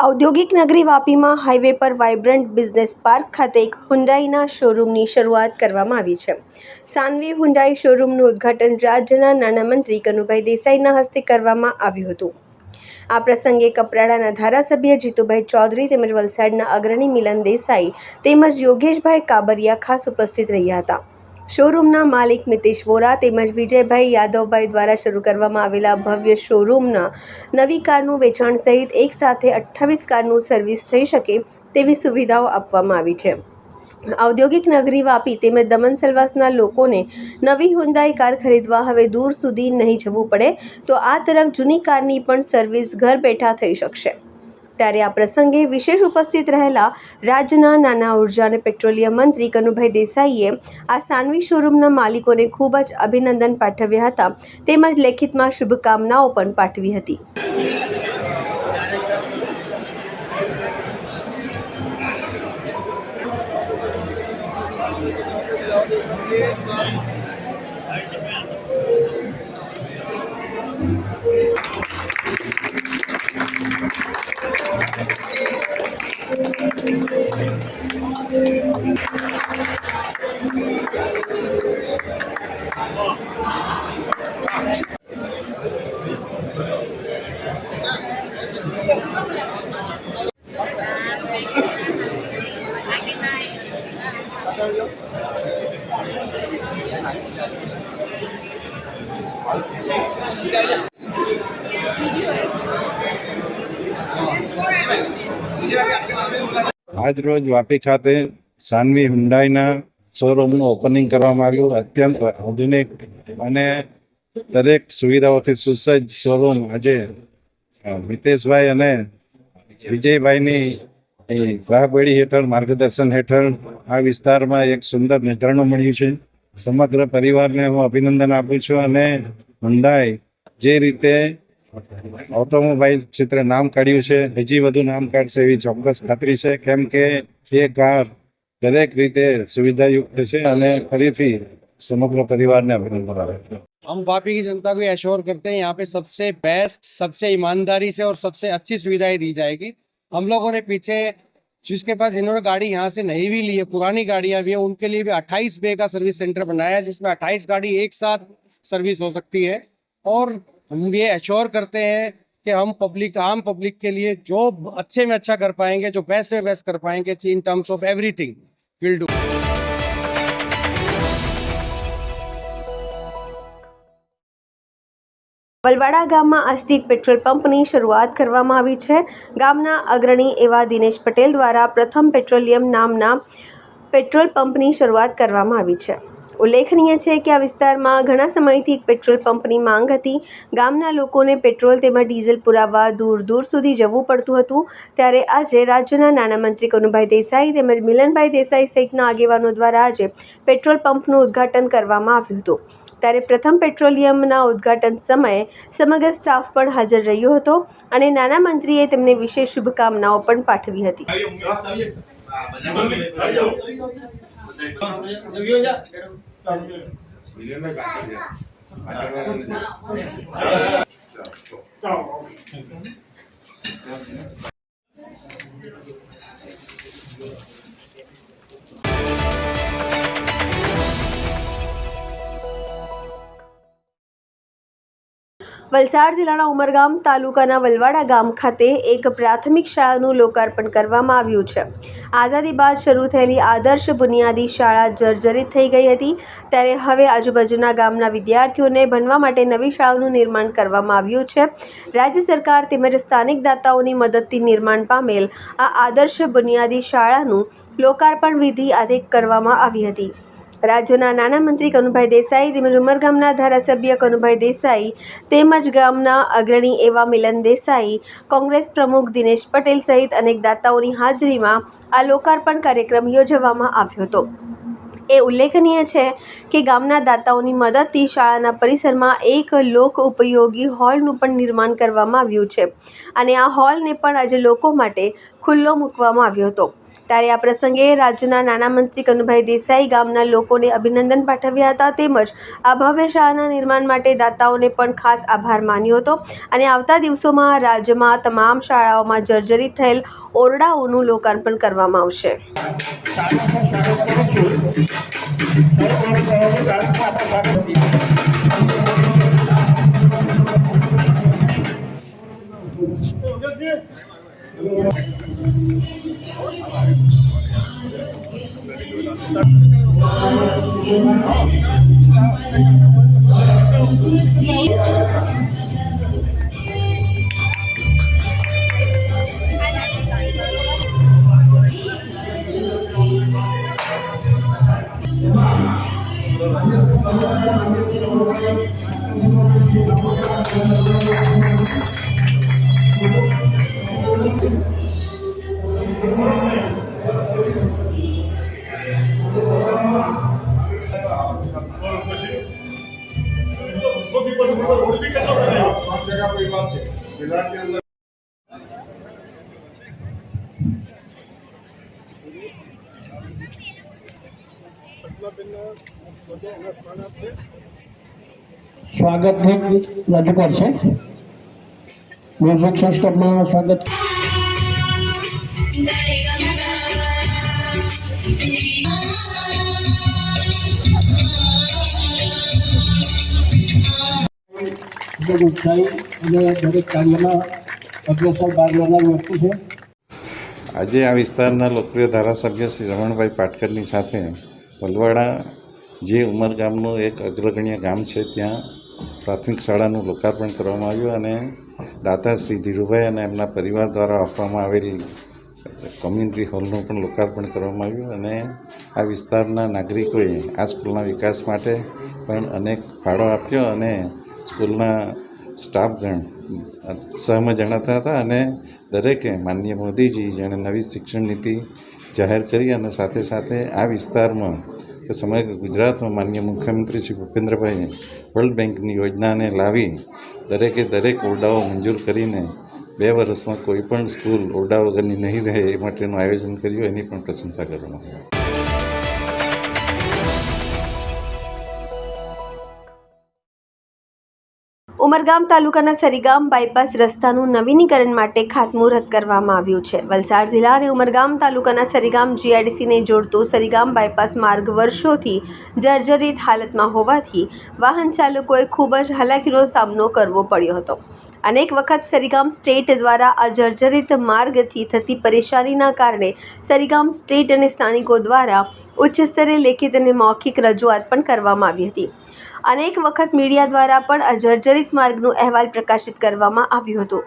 ઔદ્યોગિક નગરી વાપીમાં હાઈવે પર વાઇબ્રન્ટ બિઝનેસ પાર્ક ખાતે એક હુન્ડાઈના શોરૂમની શરૂઆત કરવામાં આવી છે। સાનવી હુન્ડાઈ શોરૂમનું ઉદ્ઘાટન રાજ્યના નાણામંત્રી કનુભાઈ દેસાઈના હસ્તે કરવામાં આવ્યું હતું। આ પ્રસંગે કપરાડાના ધારાસભ્ય જીતુભાઈ ચૌધરી તેમજ વલસાડના અગ્રણી મિલન દેસાઈ તેમજ યોગેશભાઈ કાબરિયા ખાસ ઉપસ્થિત રહ્યા હતા। શોરૂમના માલિક મિતેશ વોરા તેમજ વિજયભાઈ યાદવભાઈ દ્વારા શરૂ કરવામાં આવેલા ભવ્ય શોરૂમના નવી કારનું વેચાણ સહિત એક સાથે 28 કારનું સર્વિસ થઈ શકે તેવી સુવિધાઓ આપવામાં આવી છે। ઔદ્યોગિક નગરી વાપી તેમજ દમણ સેલવાસના લોકોને નવી હુન્ડાઈ કાર ખરીદવા હવે દૂર સુધી નહીં જવું પડે તો આ તરફ જૂની કારની પણ સર્વિસ ઘર બેઠા થઈ શકશે। ત્યારે આ પ્રસંગે વિશેષ ઉપસ્થિત રહેલા રાજ્યના નાના ઉર્જા અને પેટ્રોલિયમ મંત્રી કનુભાઈ દેસાઈએ આ સાનવી શોરૂમના માલિકોને ખૂબ જ અભિનંદન પાઠવ્યા હતા તેમજ લેખિતમાં શુભકામનાઓ પણ પાઠવી હતી। આજ રોજ વાપી ખાતે સાનવી હુન્ડાઈના શોરૂમનું ઓપનિંગ કરવામાં આવ્યું। અત્યંત આધુનિક અને દરેક સુવિધાઓથી સુસજ્જ શોરૂમ આજે મિતેશભાઈ અને વિજયભાઈની રાહબેડી હેઠળ માર્ગદર્શન હેઠળ આ વિસ્તારમાં એક સુંદર નજરાણું મળ્યું છે। સમગ્ર પરિવારને હું અભિનંદન આપું છું અને હુન્ડાઈ જે રીતે ઓટોમોબાઈલ ક્ષેત્રે નામ કાઢ્યું છે હજી વધુ નામ કાઢશે એવી ચોક્કસ ખાતરી છે, કેમ કે એ કાર દરેક રીતે સુવિધાયુક્ત છે અને ફરીથી समग्र परिवार ने अभिनंदन करा। हम वापी की जनता को एश्योर करते हैं यहाँ पे सबसे बेस्ट, सबसे ईमानदारी से और सबसे अच्छी सुविधाएं दी जाएगी। हम लोगों ने पीछे जिसके पास जिन्होंने गाड़ी यहाँ से नहीं भी ली है, पुरानी गाड़ियाँ भी है, उनके लिए भी 28 बे का सर्विस सेंटर बनाया है जिसमें 28 गाड़ी एक साथ सर्विस हो सकती है। और हम ये एश्योर करते हैं कि हम आम पब्लिक के लिए जो अच्छे में अच्छा कर पाएंगे, जो बेस्ट में बेस्ट कर पाएंगे in terms of everything will do. Valvada ગામમાં આજથી પેટ્રોલ પંપની શરૂઆત કરવામાં આવી છે। ગામના અગ્રણી એવા દિનેશ પટેલ દ્વારા પ્રથમ પેટ્રોલિયમ નામના પેટ્રોલ પંપની શરૂઆત કરવામાં આવી છે। ઉલ્લેખનીય છે કે આ વિસ્તારમાં ઘણા સમયથી એક પેટ્રોલ પંપની માંગ હતી। ગામના લોકોને પેટ્રોલ તેમજ ડીઝલ પુરાવવા દૂર દૂર સુધી જવું પડતું હતું। ત્યારે આજે રાજ્યના નાણામંત્રી કનુભાઈ દેસાઈ તેમજ મિલનભાઈ દેસાઈ સહિતના આગેવાનો દ્વારા આજે પેટ્રોલ પંપનું ઉદ્ઘાટન કરવામાં આવ્યું હતું। ત્યારે પ્રથમ પેટ્રોલિયમના ઉદ્ઘાટન સમયે સમગ્ર સ્ટાફ પણ હાજર રહ્યો હતો અને નાણામંત્રીએ તેમને વિશેષ શુભકામનાઓ પણ પાઠવી હતી। વલસાડ જિલ્લાના ઉમરગામ તાલુકાના વલવાડા ગામ ખાતે એક પ્રાથમિક શાળાનું લોકાર્પણ કરવામાં આવ્યું છે। આઝાદી બાદ શરૂ થયેલી આદર્શ બુનિયાદી શાળા જર્જરિત થઈ ગઈ હતી, ત્યારે હવે આજુબાજુના ગામના વિદ્યાર્થીઓને ભણવા માટે નવી શાળાનું નિર્માણ કરવામાં આવ્યું છે। રાજ્ય સરકાર તેમજ સ્થાનિક દાતાઓની મદદથી નિર્માણ પામેલ આ આદર્શ બુનિયાદી શાળાનું લોકાર્પણ વિધિ આજે કરવામાં આવી હતી। રાજ્યના નાણામંત્રી કનુભાઈ દેસાઈ તેમજ ઉમરગામના ધારાસભ્ય કનુભાઈ દેસાઈ તેમજ ગામના અગ્રણી એવા મિલન દેસાઈ, કોંગ્રેસ પ્રમુખ દિનેશ પટેલ સહિત અનેક દાતાઓની હાજરીમાં આ લોકાર્પણ કાર્યક્રમ યોજવામાં આવ્યો હતો। એ ઉલ્લેખનીય છે કે ગામના દાતાઓની મદદથી શાળાના પરિસરમાં એક લોક ઉપયોગી હોલનું પણ નિર્માણ કરવામાં આવ્યું છે અને આ હોલને પણ આજે લોકો માટે ખુલ્લો મૂકવામાં આવ્યો હતો। ત્યારે આ પ્રસંગે રાજ્યના નાણામંત્રી કનુભાઈ દેસાઈ ગામના લોકોને અભિનંદન પાઠવ્યા હતા તેમજ આ ભવ્ય શાળાના નિર્માણ માટે દાતાઓને પણ ખાસ આભાર માન્યો હતો અને આવતા દિવસોમાં રાજ્યમાં તમામ શાળાઓમાં જર્જરિત થયેલ ઓરડાઓનું લોકાર્પણ કરવામાં આવશે. સ્વાગત રજૂ કરશે. મ્યુઝિક સિસ્ટમમાં સ્વાગત. ઉત્સાહી અને દરેક કાર્યમાં અગ્રેસર ભાગ લેનાર વ્યક્તિ છે. આજે આ વિસ્તારના લોકપ્રિય ધારાસભ્ય શ્રી રમણભાઈ પાટકરની સાથે વલવાડા જે ઉમરગામનું એક અગ્રગણ્ય ગામ છે ત્યાં પ્રાથમિક શાળાનું લોકાર્પણ કરવામાં આવ્યું અને દાતા શ્રી ધીરુભાઈ અને એમના પરિવાર દ્વારા આપવામાં આવેલ કોમ્યુનિટી હોલનું પણ લોકાર્પણ કરવામાં આવ્યું અને આ વિસ્તારના નાગરિકોએ આ સ્કૂલના વિકાસ માટે પણ અનેક ફાળો આપ્યો અને સ્કૂલના સ્ટાફગણ સહમત જણાતા હતા અને દરેકે માનનીય મોદીજી જેણે નવી શિક્ષણ નીતિ જાહેર કરી અને સાથે સાથે આ વિસ્તારમાં કે સમગ્ર ગુજરાતમાં માનનીય મુખ્યમંત્રી શ્રી ભૂપેન્દ્રભાઈએ વર્લ્ડ બેંકની યોજનાને લાવી દરેક ઓરડાઓ મંજૂર કરીને 2 વર્ષમાં કોઈ પણ સ્કૂલ ઓરડા વગરની નહીં રહે એ માટેનું આયોજન કર્યું એની પણ પ્રશંસા કરવામાં આવી. ઉમરગામ તાલુકાના સરીગામ બાયપાસ રસ્તાનું નવીનીકરણ માટે ખાતમુહૂર્ત કરવામાં આવ્યું છે. વલસાડ જિલ્લા અને ઉમરગામ તાલુકાના સરીગામ જીઆઈડીસીને જોડતો સરીગામ બાયપાસ માર્ગ વર્ષોથી જર્જરિત હાલતમાં હોવાથી વાહન ચાલકોએ ખૂબ જ હાલાકીનો સામનો કરવો પડ્યો હતો. અનેક વખત સરીગામ સ્ટેટ દ્વારા આ જર્જરિત માર્ગથી થતી પરેશાનીના કારણે સરીગામ સ્ટેટ અને સ્થાનિકો દ્વારા ઉચ્ચ સ્તરે લેખિત અને મૌખિક રજૂઆત પણ કરવામાં આવી હતી. અનેક વખત મીડિયા દ્વારા પણ આ જર્જરિત માર્ગનો અહેવાલ પ્રકાશિત કરવામાં આવ્યો હતો.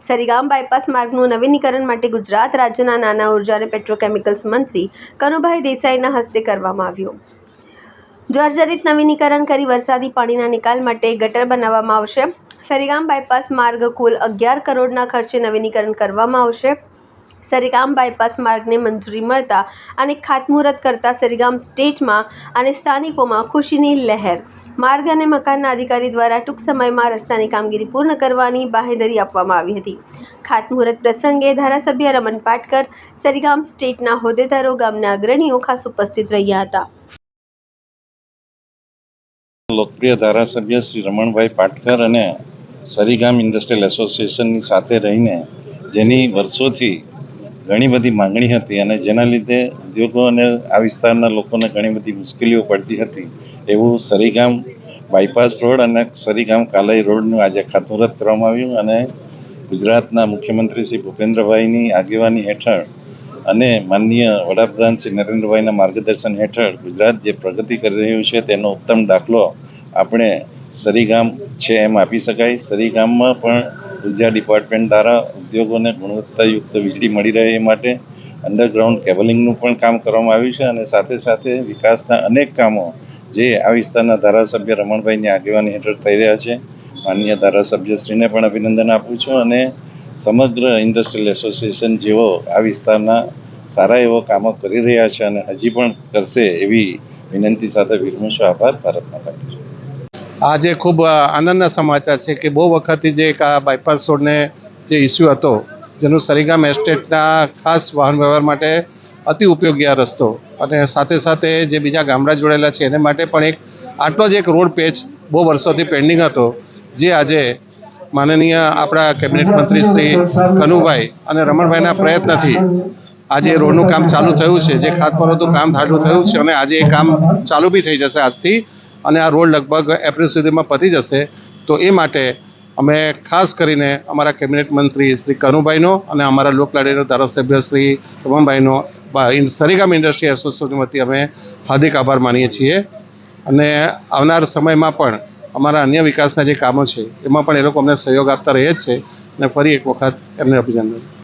સરીગામ બાયપાસ માર્ગનું નવીનીકરણ માટે ગુજરાત રાજ્યના નાના ઉર્જા અને પેટ્રોકેમિકલ્સ મંત્રી કનુભાઈ દેસાઈના હસ્તે કરવામાં આવ્યું. જર્જરિત નવીનીકરણ કરી વરસાદી પાણીના નિકાલ માટે ગટર બનાવવામાં આવશે. સરીગામ બાયપાસ માર્ગ કુલ 11 કરોડના ખર્ચે નવીનીકરણ કરવામાં આવશે. સરીગામ બાયપાસ માર્ગને મંજૂરી મળતા અને ખાતમુહૂર્ત કરતા સરીગામ સ્ટેટમાં અને સ્થાનિકોમાં ખુશીની લહેર. માર્ગ અને મકાનના અધિકારી દ્વારા ટૂંક સમયમાં રસ્તાની કામગીરી પૂર્ણ કરવાની બાહેધરી આપવામાં આવી હતી. ખાતમુહૂર્ત પ્રસંગે ધારાસભ્ય રમણ પાટકર, સરીગામ સ્ટેટના હોદ્દેદારો, ગામના અગ્રણીઓ ખાસ ઉપસ્થિત રહ્યા હતા. લોકપ્રિય ધારાસભ્ય શ્રી રમણભાઈ પાટકર અને સરીગામ ઇન્ડસ્ટ્રીયલ એસોસિએશનની સાથે રહીને જેની વર્ષોથી ઘણી બધી માંગણી હતી અને જેના લીધે ઉદ્યોગો અને આ વિસ્તારના લોકોને ઘણી બધી મુશ્કેલીઓ પડતી હતી એવું સરીગામ બાયપાસ રોડ અને સરીગામ કાલાઈ રોડનું આજે ખાતમુહૂર્ત કરવામાં આવ્યું અને ગુજરાતના મુખ્યમંત્રી શ્રી ભૂપેન્દ્રભાઈની આગેવાની હેઠળ અને માનનીય વડાપ્રધાન શ્રી નરેન્દ્રભાઈના માર્ગદર્શન હેઠળ ગુજરાત જે પ્રગતિ કરી રહ્યું છે તેનો ઉત્તમ દાખલો આપણે સરીગામ છે એમ આપી શકાય. સરીગામમાં પણ ઉર્જા ડિપાર્ટમેન્ટ દ્વારા ઉદ્યોગોને ગુણવત્તાયુક્ત વીજળી મળી રહે એ માટે અંડરગ્રાઉન્ડ કેબલિંગનું પણ કામ કરવામાં આવ્યું છે અને સાથે સાથે વિકાસના અનેક કામો જે આ વિસ્તારના ધારાસભ્ય રમણભાઈની આગેવાની હેઠળ થઈ રહ્યા છે. માનનીય ધારાસભ્યશ્રીને પણ અભિનંદન આપું છું અને સમગ્ર ઇન્ડસ્ટ્રીયલ એસોસિએશન જેઓ આ વિસ્તારના સારા એવો કામો કરી રહ્યા છે અને હજી પણ કરશે એવી વિનંતી સાથે વિરમું આભાર. ભારત માતા કી જય. આજે ખૂબ આનંદના સમાચાર છે કે બહુ વખતથી જે એક આ બાયપાસ રોડને જે ઇસ્યુ હતો જેનું સરીગામ એસ્ટેટના ખાસ વાહન વ્યવહાર માટે અતિ ઉપયોગી આ રસ્તો, અને સાથે સાથે જે બીજા ગામડા જોડાયેલા છે એને માટે પણ આટલો જ એક રોડ પેચ બહુ વર્ષોથી પેન્ડિંગ હતો, જે આજે માનનીય આપણા કેબિનેટ મંત્રી શ્રી કનુભાઈ અને રમણભાઈના પ્રયત્નથી આજે રોડનું કામ ચાલુ થયું છે. જે ખાતમુહૂર્તનું કામ ચાલુ થયું છે અને આજે એ કામ ચાલુ બી થઈ જશે આજથી, અને આ રોડ લગભગ એપ્રિલ સુધીમાં પતી જશે. તો એ માટે અમે ખાસ કરીને અમારા કેબિનેટ મંત્રી શ્રી કનુભાઈનો અને અમારા લોકલાડીના ધારાસભ્ય શ્રી રમણભાઈનો સરીગામ ઇન્ડસ્ટ્રી એસોસિએશન વતી અમે હાર્દિક આભાર માનીએ છીએ. અને આવનાર સમયમાં પણ અમારા અન્ય વિકાસના જે કામો છે એમાં પણ એ લોકો અમને સહયોગ આપતા રહે જ છે. અને ફરી એક વખત એમને અભિનંદન.